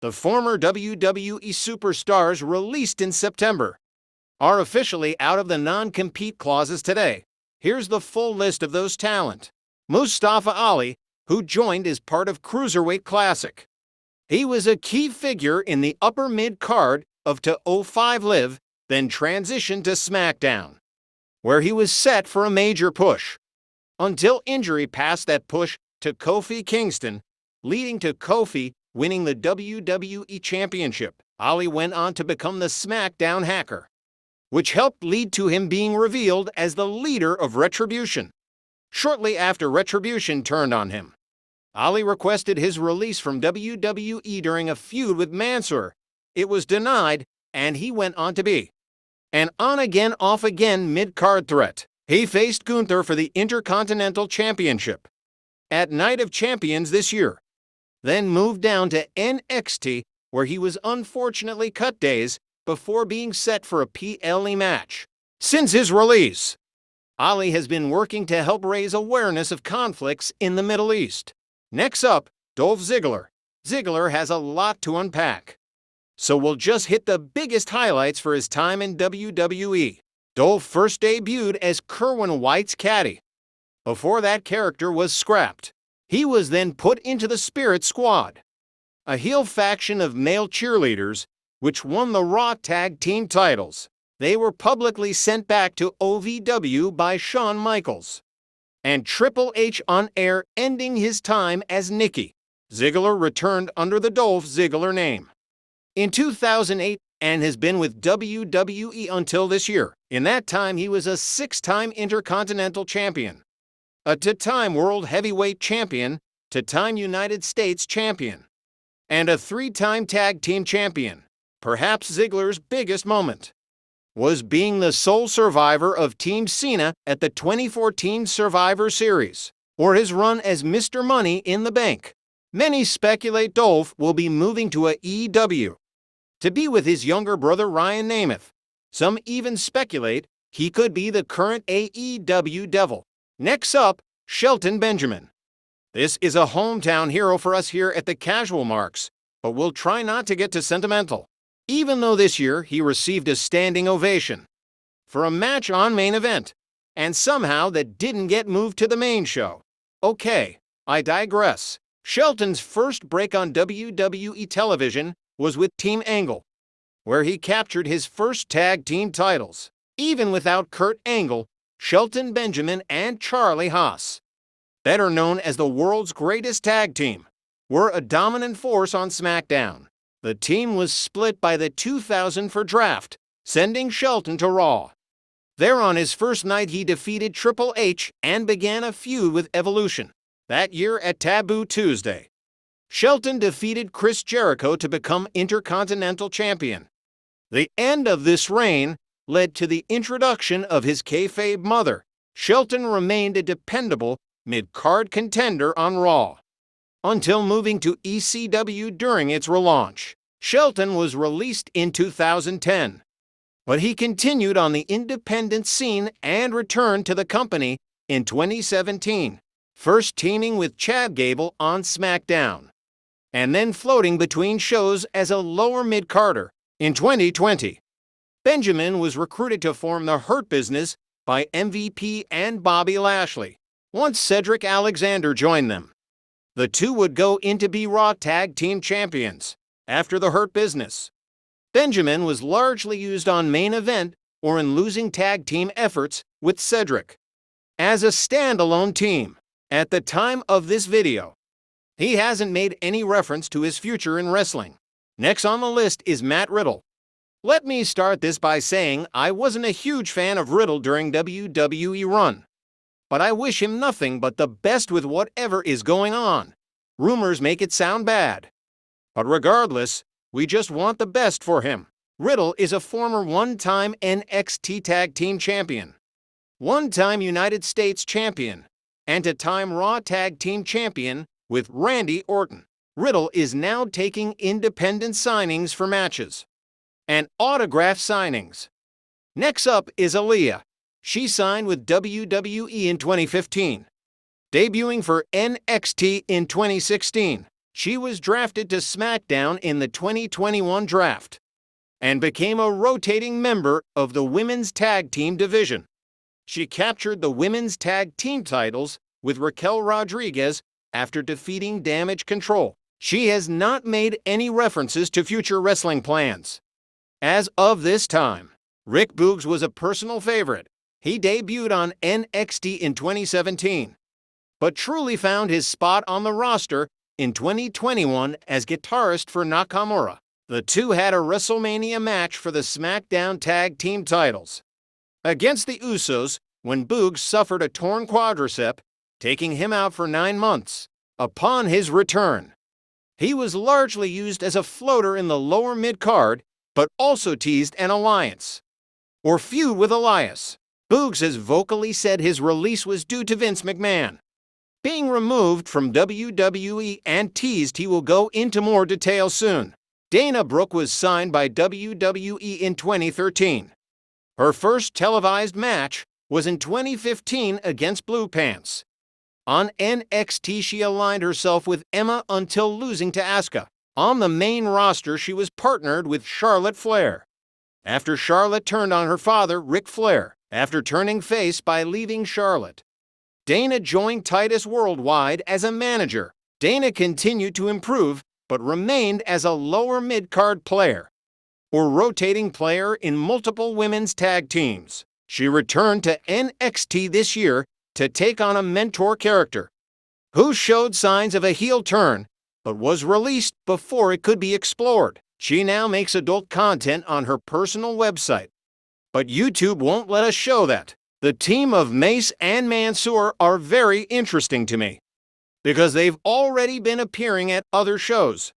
The former WWE superstars released in September are officially out of the non-compete clauses today. Here's the full list of those talent. Mustafa Ali, who joined as part of Cruiserweight Classic. He was a key figure in the upper mid-card of to 05 Live, then transitioned to SmackDown, where he was set for a major push, until injury passed that push to Kofi Kingston, leading to Kofi winning the WWE Championship. Ali went on to become the SmackDown Hacker, which helped lead to him being revealed as the leader of Retribution. Shortly after Retribution turned on him, Ali requested his release from WWE during a feud with Mansoor. It was denied, and he went on to be an on-again, off-again mid-card threat. He faced Gunther for the Intercontinental Championship at Night of Champions this year, then moved down to NXT, where he was unfortunately cut days before being set for a PLE match. Since his release, Ali has been working to help raise awareness of conflicts in the Middle East. Next up, Dolph Ziggler. Ziggler has a lot to unpack, so we'll just hit the biggest highlights for his time in WWE. Dolph first debuted as Kerwin White's caddy. Before that character was scrapped, he was then put into the Spirit Squad, a heel faction of male cheerleaders which won the Raw Tag Team titles. They were publicly sent back to OVW by Shawn Michaels and Triple H on air, ending his time as Nikki. Ziggler returned under the Dolph Ziggler name in 2008 and has been with WWE until this year. In that time, he was a 6-time Intercontinental Champion, a 2-time World Heavyweight Champion, 2-time United States Champion, and a 3-time Tag Team Champion. Perhaps Ziggler's biggest moment was being the sole survivor of Team Cena at the 2014 Survivor Series, or his run as Mr. Money in the Bank. Many speculate Dolph will be moving to AEW to be with his younger brother Ryan Nemeth. Some even speculate he could be the current AEW Devil. Next up, Shelton Benjamin. This is a hometown hero for us here at the CasualMarks, but we'll try not to get too sentimental. Even though this year he received a standing ovation for a match on Main Event, and somehow that didn't get moved to the main show. Okay, I digress. Shelton's first break on WWE television was with Team Angle, where he captured his first tag team titles. Even without Kurt Angle, Shelton Benjamin and Charlie Haas, better known as the world's greatest tag team, were a dominant force on SmackDown. The team was split by the 2004 draft, sending Shelton to Raw. There on his first night he defeated Triple H and began a feud with Evolution. That year at Taboo Tuesday, Shelton defeated Chris Jericho to become Intercontinental Champion. The end of this reign led to the introduction of his kayfabe mother. Shelton remained a dependable mid-card contender on Raw until moving to ECW during its relaunch. Shelton was released in 2010, but he continued on the independent scene and returned to the company in 2017, first teaming with Chad Gable on SmackDown, and then floating between shows as a lower mid-carder. In 2020, Benjamin was recruited to form the Hurt Business by MVP and Bobby Lashley. Once Cedric Alexander joined them, the two would go in to be Raw Tag Team Champions. After the Hurt Business, Benjamin was largely used on Main Event or in losing tag team efforts with Cedric. As a standalone team, at the time of this video, he hasn't made any reference to his future in wrestling. Next on the list is Matt Riddle. Let me start this by saying I wasn't a huge fan of Riddle during WWE run, but I wish him nothing but the best with whatever is going on. Rumors make it sound bad, but regardless, we just want the best for him. Riddle is a former 1-time NXT Tag Team Champion, 1-time United States Champion, and 2-time Raw Tag Team Champion with Randy Orton. Riddle is now taking independent signings for matches and autograph signings. Next up is Aaliyah. She signed with WWE in 2015, debuting for NXT in 2016. She was drafted to SmackDown in the 2021 draft and became a rotating member of the Women's Tag Team division. She captured the Women's Tag Team titles with Raquel Rodriguez after defeating Damage Control. She has not made any references to future wrestling plans. As of this time, Rick Boogs was a personal favorite. He debuted on NXT in 2017, but truly found his spot on the roster in 2021 as guitarist for Nakamura. The two had a WrestleMania match for the SmackDown Tag Team titles against the Usos when Boogs suffered a torn quadricep, taking him out for 9 months. Upon his return, he was largely used as a floater in the lower mid-card, but also teased an alliance or feud with Elias. Boogs has vocally said his release was due to Vince McMahon being removed from WWE and teased he will go into more detail soon. Dana Brooke was signed by WWE in 2013. Her first televised match was in 2015 against Blue Pants. On NXT, she aligned herself with Emma until losing to Asuka. On the main roster, she was partnered with Charlotte Flair after Charlotte turned on her father, Ric Flair, after turning face by leaving Charlotte. Dana joined Titus Worldwide as a manager. Dana continued to improve, but remained as a lower mid-card player or rotating player in multiple women's tag teams. She returned to NXT this year to take on a mentor character who showed signs of a heel turn, but was released before it could be explored. She now makes adult content on her personal website, but YouTube won't let us show that. The team of Mace and Mansoor are very interesting to me because they've already been appearing at other shows.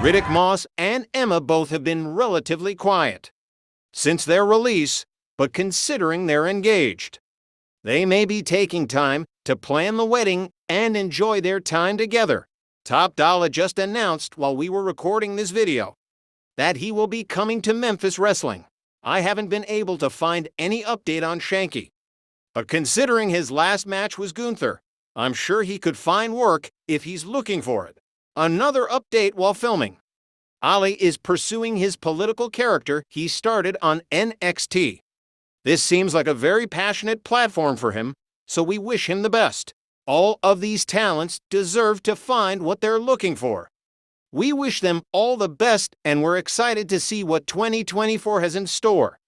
Riddick Moss and Emma both have been relatively quiet since their release, but considering they're engaged, they may be taking time to plan the wedding and enjoy their time together. Top Dollar just announced while we were recording this video that he will be coming to Memphis Wrestling. I haven't been able to find any update on Shanky, but considering his last match was Gunther, I'm sure he could find work if he's looking for it. Another update while filming: Ali is pursuing his political character he started on NXT. This seems like a very passionate platform for him, so we wish him the best. All of these talents deserve to find what they're looking for. We wish them all the best, and we're excited to see what 2024 has in store.